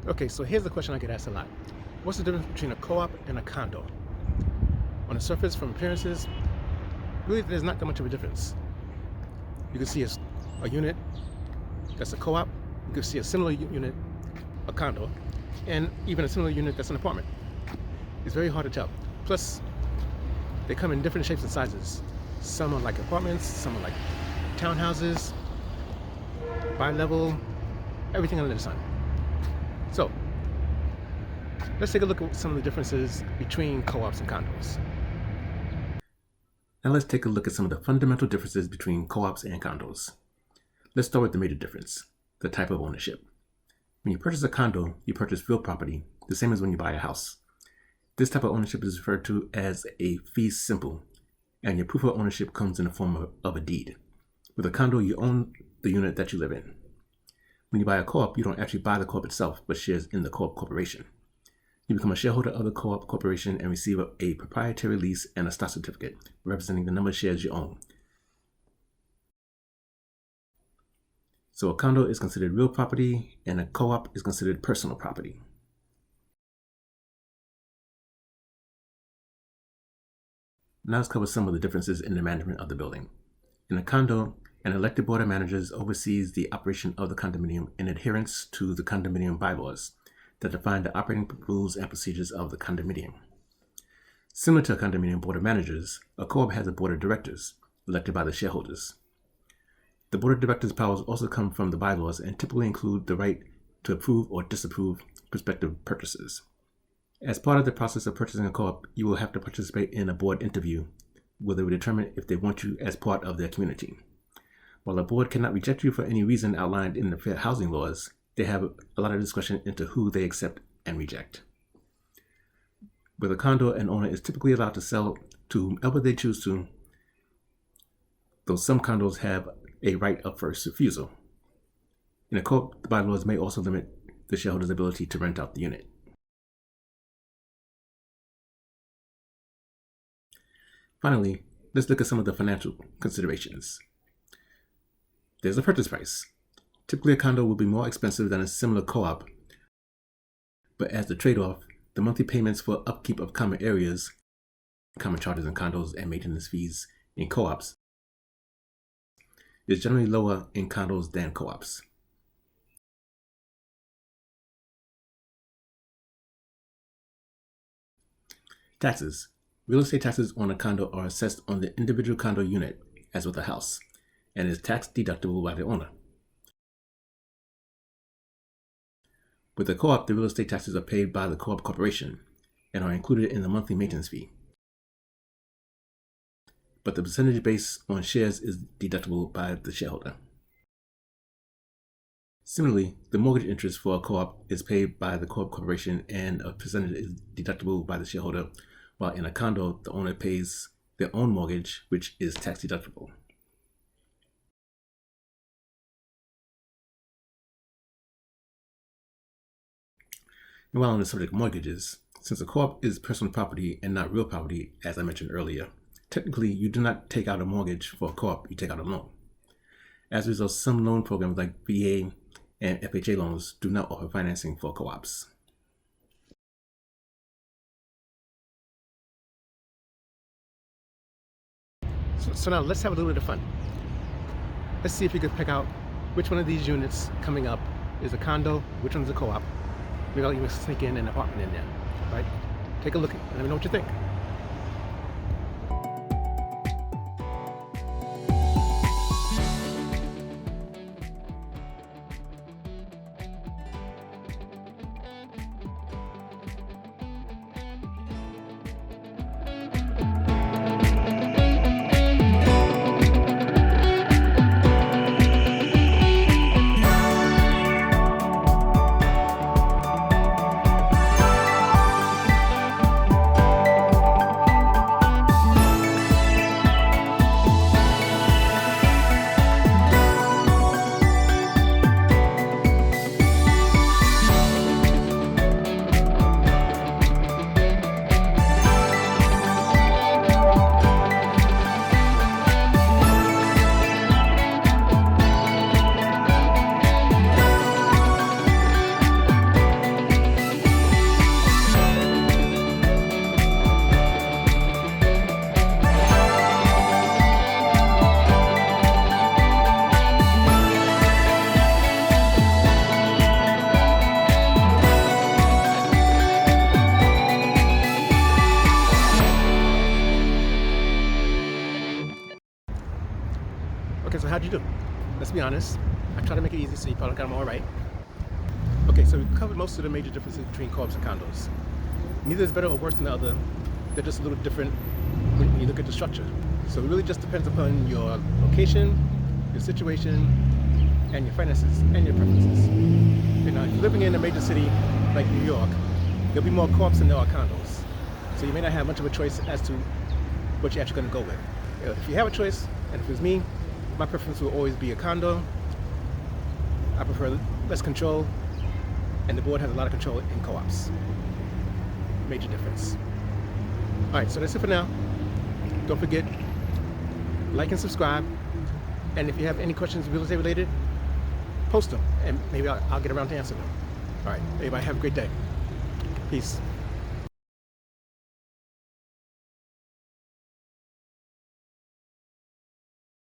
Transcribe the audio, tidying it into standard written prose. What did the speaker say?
Okay, so here's the question I get asked a lot. What's the difference between a co-op and a condo? On the surface, from appearances, really there's not that much of a difference. You can see a unit that's a co-op. You can see a similar unit, a condo, and even a similar unit that's an apartment. It's very hard to tell. Plus, they come in different shapes and sizes. Some are like apartments, some are like townhouses, bi-level, everything under the sun. So, let's take a look at some of the differences between co-ops and condos. Now let's take a look at some of the fundamental differences between co-ops and condos. Let's start with the major difference, the type of ownership. When you purchase a condo, you purchase real property, the same as when you buy a house. This type of ownership is referred to as a fee simple, and your proof of ownership comes in the form of a deed. With a condo, you own the unit that you live in. When you buy a co-op, you don't actually buy the co-op itself, but shares in the co-op corporation. You become a shareholder of the co-op corporation and receive a proprietary lease and a stock certificate representing the number of shares you own. So a condo is considered real property and a co-op is considered personal property. Now let's cover some of the differences in the management of the building. In a condo, an elected board of managers oversees the operation of the condominium in adherence to the condominium bylaws that define the operating rules and procedures of the condominium. Similar to a condominium board of managers, a co-op has a board of directors elected by the shareholders. The board of directors' powers also come from the bylaws and typically include the right to approve or disapprove prospective purchases. As part of the process of purchasing a co-op, you will have to participate in a board interview where they will determine if they want you as part of their community. While a board cannot reject you for any reason outlined in the fair housing laws, they have a lot of discretion into who they accept and reject. With a condo, an owner is typically allowed to sell to whomever they choose to, though some condos have a right of first refusal. In a co-op, the bylaws may also limit the shareholder's ability to rent out the unit. Finally, let's look at some of the financial considerations. There's a purchase price. Typically, a condo will be more expensive than a similar co-op, but as the trade-off, the monthly payments for upkeep of common areas, common charges in condos, and maintenance fees in co-ops is generally lower in condos than co-ops. Taxes. Real estate taxes on a condo are assessed on the individual condo unit, as with a house, and is tax deductible by the owner. With the co-op, the real estate taxes are paid by the co-op corporation and are included in the monthly maintenance fee. But the percentage based on shares is deductible by the shareholder. Similarly, the mortgage interest for a co-op is paid by the co-op corporation and a percentage is deductible by the shareholder, while in a condo, the owner pays their own mortgage, which is tax deductible. And while on the subject of mortgages, since a co-op is personal property and not real property, as I mentioned earlier, technically you do not take out a mortgage for a co-op, you take out a loan. As a result, some loan programs like VA and FHA loans do not offer financing for co-ops. So now let's have a little bit of fun. Let's see if you could pick out which one of these units coming up is a condo, which one's a co-op. Maybe I'll even sneak in an apartment in there, right? Take a look and let me know what you think. let's be honest. I try to make it easy so you probably got them all right. Okay, so we covered most of the major differences between co-ops and condos. Neither is better or worse than the other. They're just a little different when you look at the structure. So it really just depends upon your location, your situation, and your finances and your preferences. You know, if you're living in a major city like New York, there'll be more co-ops than there are condos. So you may not have much of a choice as to what you're actually going to go with. If you have a choice, and if it was me, my preference will always be a condo. I prefer less control, and the board has a lot of control in co-ops. Major difference. Alright, so that's it for now. Don't forget, like and subscribe. And if you have any questions real estate related, post them, and maybe I'll get around to answer them. Alright, everybody have a great day. Peace.